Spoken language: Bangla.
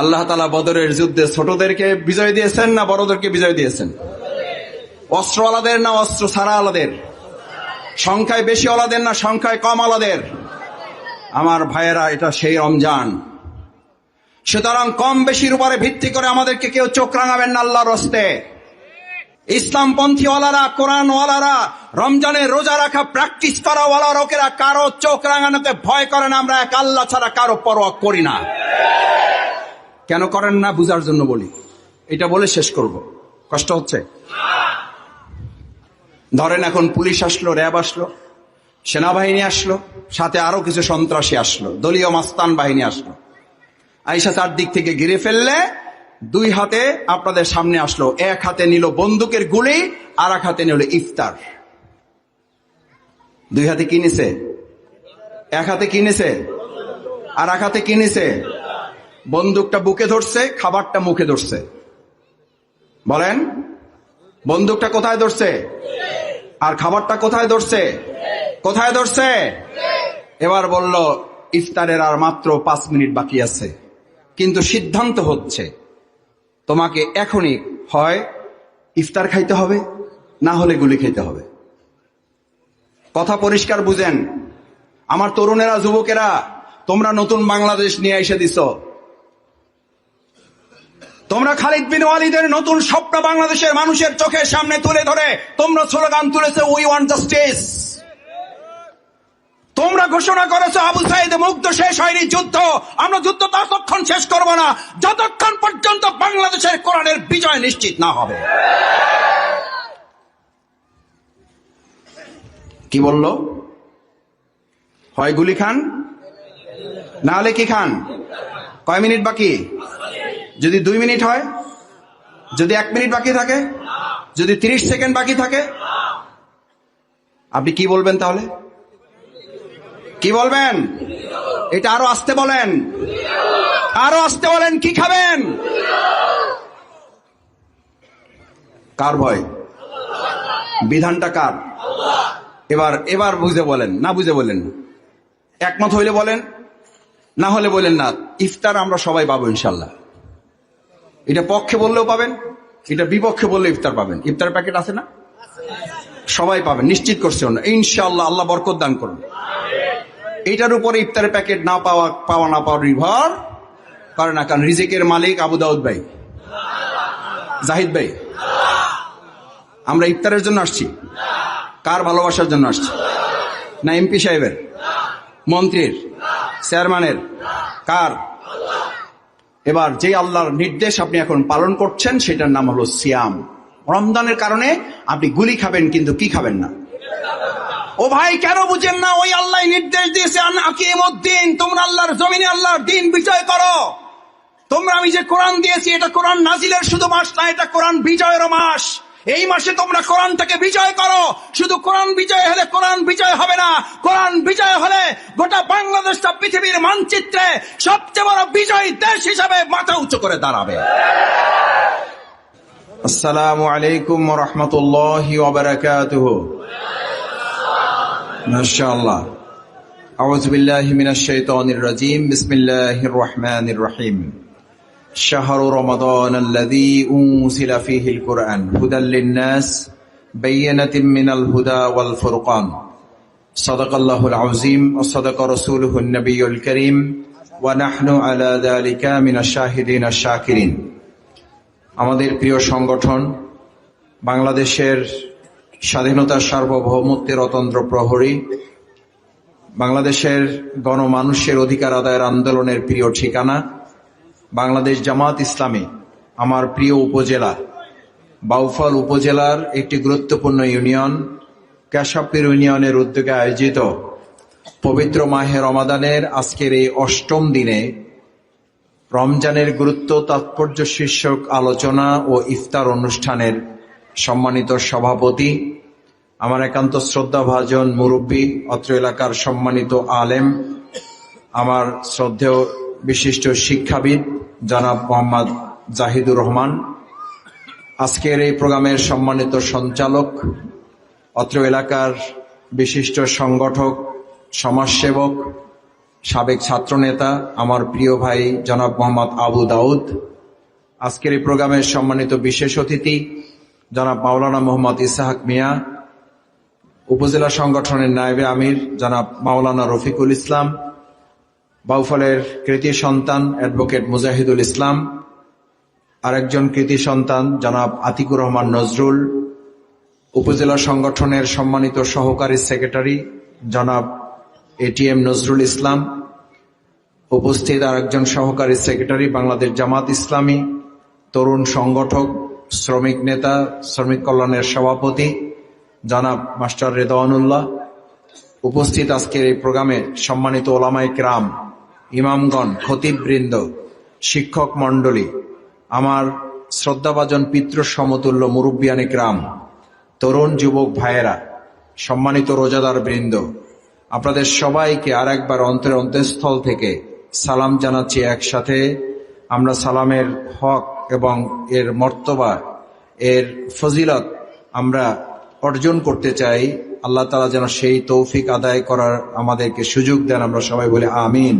আল্লাহ তাআলা বদরের যুদ্ধে ছোটদেরকে বিজয় দিয়েছেন না বড়দেরকে বিজয় দিয়েছেন? অস্ত্রওয়ালাদের না অস্ত্র ছাড়াওয়ালাদের? সংখ্যায় বেশি ওয়ালাদের না সংখ্যায় কম ওয়ালাদের? আমার ভাইয়েরা, এটা সেই রমজান। সুতরাং কম বেশির উপরে ভিত্তি করে আমাদেরকে কেউ চোখ রাঙাবেন না আল্লাহর হস্তে। ইসলামপন্থী ওয়ালারা, কোরআন ওয়ালারা, রমজানে রোজা রাখা প্র্যাকটিস করা ওয়ালা লোকেরা কারো চোখ রাঙানোকে ভয় করে না। আমরা এক আল্লাহ ছাড়া কারো পরোয়া করি না। কেন করেন না বুঝার জন্য বলি, এটা বলে শেষ করব। কষ্ট হচ্ছে? ধরেন এখন পুলিশ আসলো, র্যাব আসলো, সেনাবাহিনী আসলো, সাথে আরো কিছু সন্ত্রাসী আসলো, দলীয় মাস্তান বাহিনী আসলো। আইসা চারদিক থেকে ঘিরে ফেললে দুই হাতে আপনাদের সামনে আসলো। এক হাতে নিল বন্দুকের গুলি, আর এক হাতে নিল ইফতার। দুই হাতে কিনেছে, এক হাতে কিনেছে আর এক হাতে কিনেছে। বন্দুকটা বুকে ধরছে, খাবারটা মুখে ধরছে। বলেন, বন্দুকটা কোথায় ধরছে আর খাবারটা কোথায় ধরছে? কোথায় ধরছে? এবার বলল ইফতারের আর মাত্র 5 মিনিট বাকি আছে, কিন্তু সিদ্ধান্ত হচ্ছে তোমাকে এখনই হয় ইফতার খাইতে হবে, না হলে গুলি খেতে হবে। কথা পরিষ্কার বুঝেন। আমার তরুণেরা, যুবকেরা, তোমরা নতুন বাংলাদেশ নিয়ে এসে দিছ। তোমরা খালিদ বিন ওয়ালিদের নতুন স্বপ্ন বাংলাদেশের মানুষের চোখের সামনে তুলে ধরে তোমরা স্লোগান তুলেছে, উই ওয়ান্ট জাস্টিস। তোমরা ঘোষণা করেছো আবু সাইদে মুগ্ধ শেষ হয়নি যুদ্ধ। আমরা যুদ্ধ ততক্ষণ শেষ করব না যতক্ষণ পর্যন্ত বাংলাদেশের কোরআনের বিজয় নিশ্চিত না হবে। কি বললো? হয় গুলি খান, না হলে কি খান? কয় মিনিট বাকি? যদি 2 মিনিট হয়, যদি 1 মিনিট বাকি থাকে, যদি 30 সেকেন্ড বাকি থাকে, আপনি কি বলবেন তাহলে? কি বলবেন? এটা আরো আসতে বলেন, আরো আসতে বলেন। কি খাবেন? কার ভয়? বিধানটা কার? এবার বুঝে বলেন, না বুঝে বলেন। একমত হইলে বলেন, না হলে বলেন না। ইফতার আমরা সবাই পাবো ইনশাল্লাহ। এটা পক্ষে বললেও পাবেন, এটা বিপক্ষে বললে ইফতার পাবেন। ইফতার প্যাকেট আছে না? সবাই পাবেন, নিশ্চিত করছে ইনশাআল্লাহ। আল্লাহ বরকত দান করুন। এটার উপরে ইফতারের প্যাকেট না পাওয়া না পাওয়া নির্ভর করে না, কারণ রিজিকের মালিক আবু দাউদ ভাই, জাহিদ ভাই। আমরা ইফতারের জন্য আসছি? কার ভালোবাসার জন্য আসছি? না এমপি সাহেবের, মন্ত্রীর, চেয়ারম্যানের? কার? এবার যে আল্লাহর নির্দেশ আপনি এখন পালন করছেন সেটার নাম হলো সিয়াম। রমজানের কারণে আপনি গুলি খাবেন, কিন্তু কি খাবেন না। ও ভাই, কেন বুঝেন না? ওই আল্লাহ নির্দেশ দিয়েছে আকিমুদ্দিন, তোমরা আল্লাহর জমিনে আল্লাহর দিন বিজয় করো। তোমরা, আমি যে কোরআন দিয়েছি, এটা কোরআন নাজিলের শুধু মাস না, এটা কোরআন বিজয়ের মাস। এই মাসে তোমরা কোরআনটাকে বিজয় করো। শুধু কোরআন বিজয় হলে কোরআন বিজয় হবে না। কোরআন বিজয় হলে গোটা বাংলাদেশটা পৃথিবীর মানচিত্রে সবচেয়ে বড় বিজয়ী দেশ হিসাবে মাথা উঁচু করে দাঁড়াবে। আসসালামু আলাইকুম ওয়া রাহমাতুল্লাহি ওয়া বারাকাতুহু। মাশাআল্লাহ। আউযু বিল্লাহি মিনাশ শাইতানির রাজীম। বিসমিল্লাহির রহমানির রহিম। শাহরু রমাদান আল্লাযী উনজিলা ফীহিল কুরআন হুদাল লিন-নাস বায়্যিনাতিন মিনাল হুদা ওয়াল ফুরকান। সাদাকাল্লাহুল আযীম ওয়া সাদাকা রাসূলুহুন নাবিয়্যুল কারীম ওয়া নাহনু আলা যালিকা মিনাশ শাহিদিন আশ শাকিরিন। আমাদের প্রিয় সংগঠন বাংলাদেশের স্বাধীনতার সার্বভৌমত্বের অতন্ত্র প্রহরী, বাংলাদেশের গণমানুষের অধিকার আদায়ের আন্দোলনের প্রিয় ঠিকানা বাংলাদেশ জামাত ইসলামী, আমার প্রিয় উপজেলা বাউফল উপজেলার একটি গুরুত্বপূর্ণ ইউনিয়ন কেশবপুর ইউনিয়নের উদ্যোগে আয়োজিত পবিত্র মাহে রমাদানের আজকের এই ৮ম দিনে রমজানের গুরুত্ব তাৎপর্য শীর্ষক আলোচনা ও ইফতার অনুষ্ঠানের সম্মানিত সভাপতি, আমার একান্ত শ্রদ্ধাভাজন মুরব্বী, অত্র এলাকার সম্মানিত আলেম, আমার শ্রদ্ধেয় বিশিষ্ট শিক্ষাবিদ জনাব মোহাম্মদ জাহিদুর রহমান, আজকের এই প্রোগ্রামের সম্মানিত সঞ্চালক, অত্র এলাকার বিশিষ্ট সংগঠক, সমাজসেবক, সাবেক ছাত্রনেতা, আমার প্রিয় ভাই জনাব মোহাম্মদ আবু দাউদ, আজকের এই প্রোগ্রামের সম্মানিত বিশেষ অতিথি জনাব মাওলানা মোহাম্মদ ইসহাক মিয়া, উপজেলা সংগঠনের নায়েবে আমির জনাব মাওলানা রফিকুল ইসলাম, বাউফলের কৃতি সন্তান অ্যাডভোকেট মুজাহিদুল ইসলাম, আরেকজন কৃতি সন্তান জনাব আতিকুর রহমান নজরুল, উপজেলা সংগঠনের সম্মানিত সহকারী সেক্রেটারি জনাব এটিএম নজরুল ইসলাম, উপস্থিত আরেকজন সহকারী সেক্রেটারি বাংলাদেশ জামাত ইসলামী, তরুণ সংগঠক, শ্রমিক নেতা, শ্রমিক কল্যাণের সভাপতি জনাব মাস্টার রেদওয়ানুল্লাহ, উপস্থিত আজকের এই প্রোগ্রামে সম্মানিত ওলামায়ে কেরাম, ইমামগণ, খতিববৃন্দ, শিক্ষক মণ্ডলী, আমার শ্রদ্ধাভাজন পিতৃ সমতুল্য মুরব্বিয়ানে কেরাম, তরুণ যুবক ভাইয়েরা, সম্মানিত রোজাদার বৃন্দ, আপনাদের সবাইকে আর একবার অন্তরের অন্তঃস্থল থেকে সালাম জানাচ্ছি। একসাথে আমরা সালামের হক এবং এর মর্তবা, এর ফজিলত আমরা অর্জন করতে চাই। আল্লাহ তাআলা যেন সেই তৌফিক আদায় করার আমাদেরকে সুযোগ দেন। আমরা সবাই বলি আমিন।